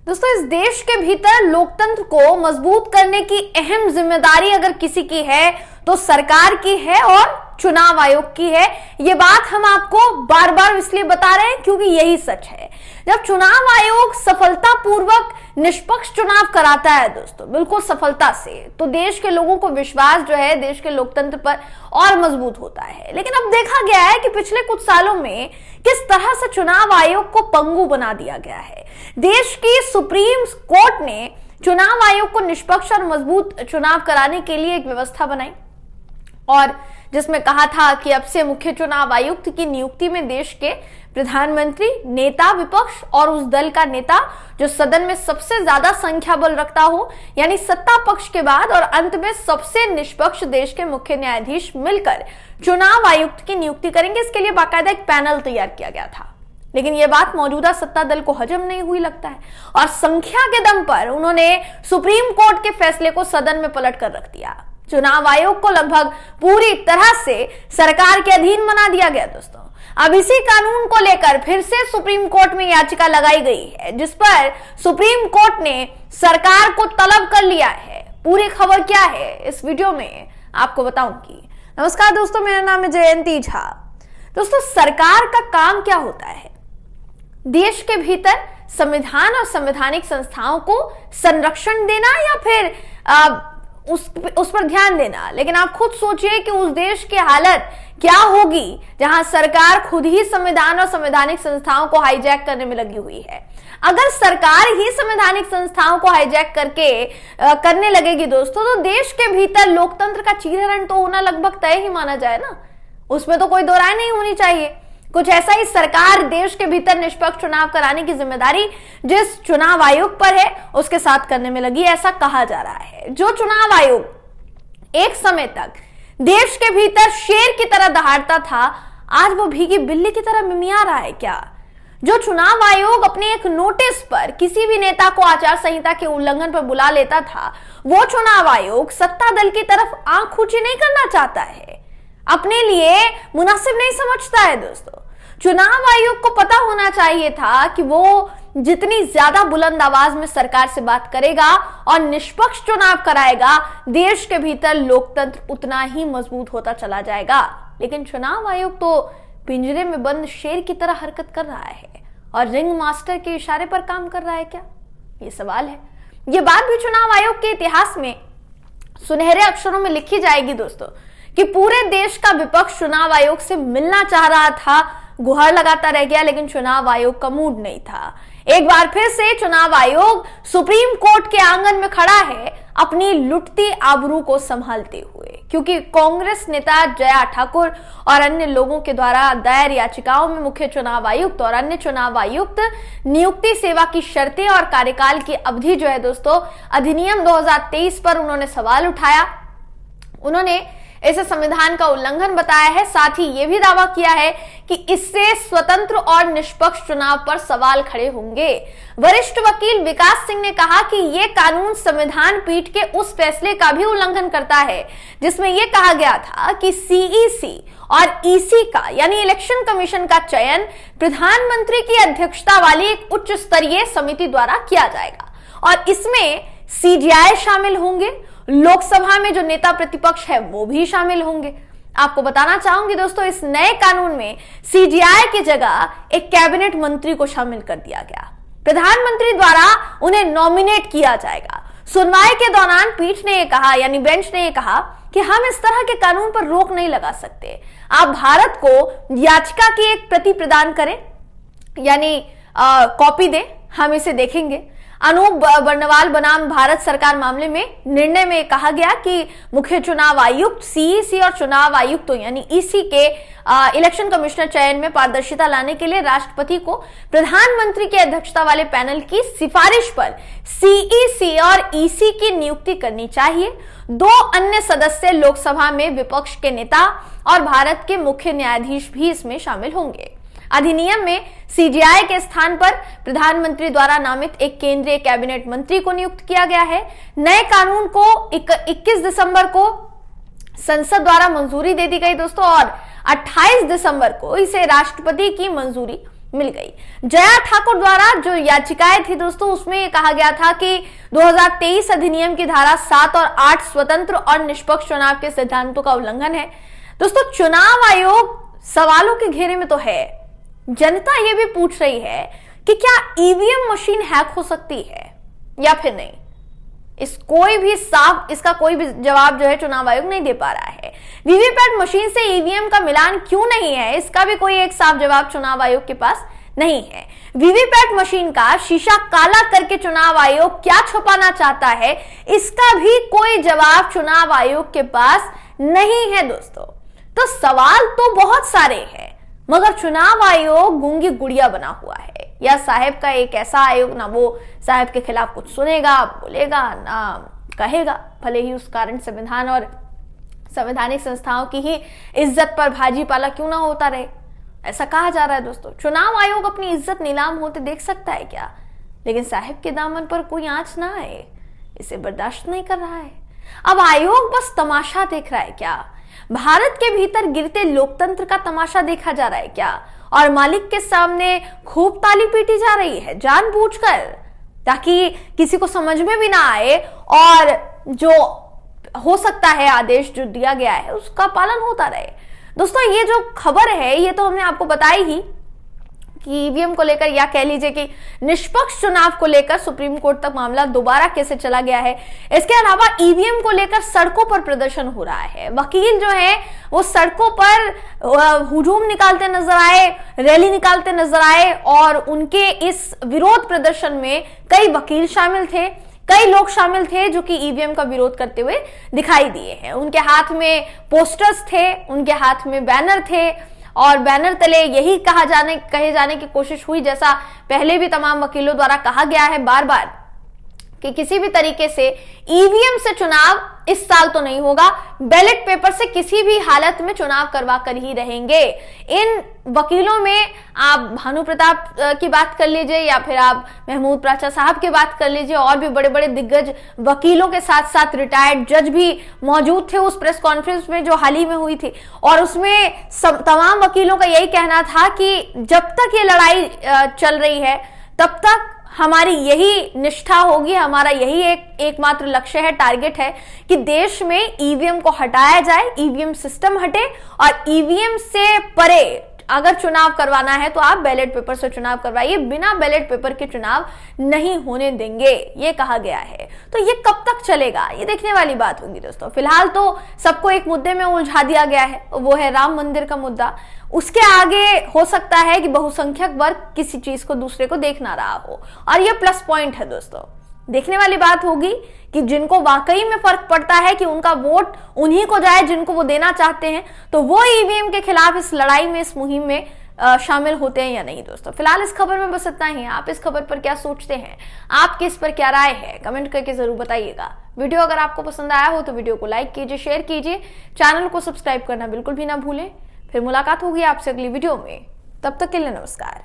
दोस्तों, इस देश के भीतर लोकतंत्र को मजबूत करने की अहम जिम्मेदारी अगर किसी की है तो सरकार की है और चुनाव आयोग की है। ये बात हम आपको बार बार इसलिए बता रहे हैं क्योंकि यही सच है। जब चुनाव आयोग सफलतापूर्वक निष्पक्ष चुनाव कराता है दोस्तों, बिल्कुल सफलता से, तो देश के लोगों को विश्वास जो है देश के लोकतंत्र पर और मजबूत होता है। लेकिन अब देखा गया है कि पिछले कुछ सालों में किस तरह से चुनाव आयोग को पंगु बना दिया गया है। देश की सुप्रीम कोर्ट ने चुनाव आयोग को निष्पक्ष और मजबूत चुनाव कराने के लिए एक व्यवस्था बनाई और जिसमें कहा था कि अब से मुख्य चुनाव आयुक्त की नियुक्ति में देश के प्रधानमंत्री, नेता विपक्ष और उस दल का नेता जो सदन में सबसे ज्यादा संख्या बल रखता हो, यानी सत्ता पक्ष के बाद और अंत में सबसे निष्पक्ष देश के मुख्य न्यायाधीश मिलकर चुनाव आयुक्त की नियुक्ति करेंगे। इसके लिए बाकायदा एक पैनल तैयार किया गया था, लेकिन यह बात मौजूदा सत्ता दल को हजम नहीं हुई लगता है और संख्या के दम पर उन्होंने सुप्रीम कोर्ट के फैसले को सदन में पलट कर रख दिया। चुनाव आयोग को लगभग पूरी तरह से सरकार के अधीन बना दिया गया दोस्तों। अब इसी कानून को लेकर फिर से सुप्रीम कोर्ट में याचिका लगाई गई है, जिस पर सुप्रीम कोर्ट ने सरकार को तलब कर लिया है। पूरी खबर क्या है इस वीडियो में आपको बताऊंगी। नमस्कार दोस्तों, मेरा नाम है जयंती झा। दोस्तों, सरकार का काम क्या होता है? देश के भीतर संविधान और संवैधानिक संस्थाओं को संरक्षण देना या फिर उस पर ध्यान देना। लेकिन आप खुद सोचिए कि उस देश की हालत क्या होगी जहां सरकार खुद ही संविधान और संवैधानिक संस्थाओं को हाईजैक करने में लगी हुई है। अगर सरकार ही संवैधानिक संस्थाओं को हाईजैक करने लगेगी दोस्तों, तो देश के भीतर लोकतंत्र का चीरहरण तो होना लगभग तय ही माना जाए ना, उसमें तो कोई दो राय नहीं होनी चाहिए। कुछ ऐसा ही सरकार देश के भीतर निष्पक्ष चुनाव कराने की जिम्मेदारी जिस चुनाव आयोग पर है उसके साथ करने में लगी, ऐसा कहा जा रहा है। जो चुनाव आयोग एक समय तक देश के भीतर शेर की तरह दहाड़ता था, आज वो भीगी बिल्ली की तरह मिमिया रहा है क्या? जो चुनाव आयोग अपने एक नोटिस पर किसी भी नेता को आचार संहिता के उल्लंघन पर बुला लेता था, वो चुनाव आयोग सत्ता दल की तरफ आंख ऊंची नहीं करना चाहता है, अपने लिए मुनासिब नहीं समझता है दोस्तों। चुनाव आयोग को पता होना चाहिए था कि वो जितनी ज्यादा बुलंद आवाज में सरकार से बात करेगा और निष्पक्ष चुनाव कराएगा, देश के भीतर लोकतंत्र उतना ही मजबूत होता चला जाएगा। लेकिन चुनाव आयोग तो पिंजरे में बंद शेर की तरह हरकत कर रहा है और रिंग मास्टर के इशारे पर काम कर रहा है क्या? ये सवाल है। ये बात भी चुनाव आयोग के इतिहास में सुनहरे अक्षरों में लिखी जाएगी दोस्तों कि पूरे देश का विपक्ष चुनाव आयोग से मिलना चाह रहा था, गुहार लगाता रह गया, लेकिन चुनाव आयोग का मूड नहीं था। एक बार फिर से चुनाव आयोग सुप्रीम कोर्ट के आंगन में खड़ा है अपनी लुटती आबरू को संभालते हुए, क्योंकि कांग्रेस नेता जया ठाकुर और अन्य लोगों के द्वारा दायर याचिकाओं में मुख्य चुनाव आयुक्त और अन्य चुनाव आयुक्त नियुक्ति, सेवा की शर्तें और कार्यकाल की अवधि जो है दोस्तों, अधिनियम 2023 पर उन्होंने सवाल उठाया। उन्होंने इसे संविधान का उल्लंघन बताया है, साथ ही यह भी दावा किया है कि इससे स्वतंत्र और निष्पक्ष चुनाव पर सवाल खड़े होंगे। वरिष्ठ वकील विकास सिंह ने कहा कि यह कानून संविधान पीठ के उस फैसले का भी उल्लंघन करता है जिसमें यह कहा गया था कि सीईसी और ईसी का यानी इलेक्शन कमीशन का चयन प्रधानमंत्री की अध्यक्षता वाली एक उच्च स्तरीय समिति द्वारा किया जाएगा और इसमें सीजीआई शामिल होंगे, लोकसभा में जो नेता प्रतिपक्ष है वो भी शामिल होंगे। आपको बताना चाहूंगी दोस्तों, इस नए कानून में सीजीआई की जगह एक कैबिनेट मंत्री को शामिल कर दिया गया। प्रधानमंत्री द्वारा उन्हें नॉमिनेट किया जाएगा। सुनवाई के दौरान पीठ ने यह कहा, यानी बेंच ने यह कहा कि हम इस तरह के कानून पर रोक नहीं लगा सकते। आप भारत को याचिका की एक प्रति प्रदान करें, यानी कॉपी दें, हम इसे देखेंगे। अनूप बर्नवाल बनाम भारत सरकार मामले में निर्णय में कहा गया कि मुख्य चुनाव आयुक्त, सीईसी और चुनाव आयुक्तों यानी ईसी के इलेक्शन कमिश्नर चयन में पारदर्शिता लाने के लिए राष्ट्रपति को प्रधानमंत्री की अध्यक्षता वाले पैनल की सिफारिश पर सीईसी और ईसी की नियुक्ति करनी चाहिए। 2 अन्य सदस्य लोकसभा में विपक्ष के नेता और भारत के मुख्य न्यायाधीश भी इसमें शामिल होंगे। अधिनियम में सीजीआई के स्थान पर प्रधानमंत्री द्वारा नामित एक केंद्रीय कैबिनेट मंत्री को नियुक्त किया गया है। नए कानून को 21 दिसंबर को संसद द्वारा मंजूरी दे दी गई दोस्तों और 28 दिसंबर को इसे राष्ट्रपति की मंजूरी मिल गई। जया ठाकुर द्वारा जो याचिकाएं थी दोस्तों, उसमें ये कहा गया था कि 2023 अधिनियम की धारा 7 और 8 स्वतंत्र और निष्पक्ष चुनाव के सिद्धांतों का उल्लंघन है। दोस्तों, चुनाव आयोग सवालों के घेरे में तो है। जनता ये भी पूछ रही है कि क्या ईवीएम मशीन हैक हो सकती है या फिर नहीं। इसका कोई भी जवाब जो है चुनाव आयोग नहीं दे पा रहा है। वीवीपैट मशीन से ईवीएम का मिलान क्यों नहीं है, इसका भी कोई एक साफ जवाब चुनाव आयोग के पास नहीं है। वीवीपैट मशीन का शीशा काला करके चुनाव आयोग क्या छुपाना चाहता है, इसका भी कोई जवाब चुनाव आयोग के पास नहीं है दोस्तों। तो सवाल तो बहुत सारे हैं, मगर चुनाव आयोग गूंगी गुड़िया बना हुआ है। या साहेब का एक ऐसा आयोग, ना वो साहेब के खिलाफ कुछ सुनेगा, बोलेगा, ना कहेगा, भले ही उस कारण संविधान और संवैधानिक संस्थाओं की ही इज्जत पर भाजी पाला क्यों ना होता रहे, ऐसा कहा जा रहा है दोस्तों। चुनाव आयोग अपनी इज्जत नीलाम होते देख सकता है क्या, लेकिन साहेब के दामन पर कोई आंच ना आए, इसे बर्दाश्त नहीं कर रहा है। अब आयोग बस तमाशा देख रहा है क्या, भारत के भीतर गिरते लोकतंत्र का तमाशा देखा जा रहा है क्या, और मालिक के सामने खूब ताली पीटी जा रही है जानबूझकर, ताकि किसी को समझ में भी ना आए और जो हो सकता है आदेश जो दिया गया है उसका पालन होता रहे। दोस्तों, ये जो खबर है ये तो हमने आपको बताई ही कि ईवीएम को लेकर, या कह लीजिए कि निष्पक्ष चुनाव को लेकर सुप्रीम कोर्ट तक मामला दोबारा कैसे चला गया है। इसके अलावा ईवीएम को लेकर सड़कों पर प्रदर्शन हो रहा है। वकील जो है वो सड़कों पर हुजूम निकालते नजर आए, रैली निकालते नजर आए, और उनके इस विरोध प्रदर्शन में कई वकील शामिल थे, कई लोग शामिल थे जो कि ईवीएम का विरोध करते हुए दिखाई दिए हैं। उनके हाथ में पोस्टर्स थे, उनके हाथ में बैनर थे, और बैनर तले यही कहे जाने की कोशिश हुई, जैसा पहले भी तमाम वकीलों द्वारा कहा गया है बार बार, कि किसी भी तरीके से ईवीएम से चुनाव इस साल तो नहीं होगा, बैलेट पेपर से किसी भी हालत में चुनाव करवा कर ही रहेंगे। इन वकीलों में आप भानु प्रताप की बात कर लीजिए, या फिर आप महमूद प्राचा साहब की बात कर लीजिए, और भी बड़े बड़े दिग्गज वकीलों के साथ साथ रिटायर्ड जज भी मौजूद थे उस प्रेस कॉन्फ्रेंस में जो हाल ही में हुई थी। और उसमें तमाम वकीलों का यही कहना था कि जब तक ये लड़ाई चल रही है तब तक हमारी यही निष्ठा होगी, हमारा यही एकमात्र लक्ष्य है, टारगेट है कि देश में ईवीएम को हटाया जाए, ईवीएम सिस्टम हटे, और ईवीएम से परे अगर चुनाव करवाना है तो आप बैलेट पेपर से चुनाव करवाइए, बिना बैलेट पेपर के चुनाव नहीं होने देंगे, ये कहा गया है। तो ये कब तक चलेगा, ये देखने वाली बात होगी दोस्तों। फिलहाल तो सबको एक मुद्दे में उलझा दिया गया है, वो है राम मंदिर का मुद्दा। उसके आगे हो सकता है कि बहुसंख्यक वर्ग किसी चीज को दूसरे को देख ना रहा हो, और ये प्लस पॉइंट है दोस्तों। देखने वाली बात होगी कि जिनको वाकई में फर्क पड़ता है कि उनका वोट उन्हीं को जाए जिनको वो देना चाहते हैं, तो वो ईवीएम के खिलाफ इस लड़ाई में, इस मुहिम में शामिल होते हैं या नहीं दोस्तों। फिलहाल इस खबर में बस इतना ही। आप इस खबर पर क्या सोचते हैं, आपकी इस पर क्या राय है, कमेंट करके जरूर बताइएगा। वीडियो अगर आपको पसंद आया हो तो वीडियो को लाइक कीजिए, शेयर कीजिए, चैनल को सब्सक्राइब करना बिल्कुल भी ना भूलें। फिर मुलाकात होगी आपसे अगली वीडियो में, तब तक के लिए नमस्कार।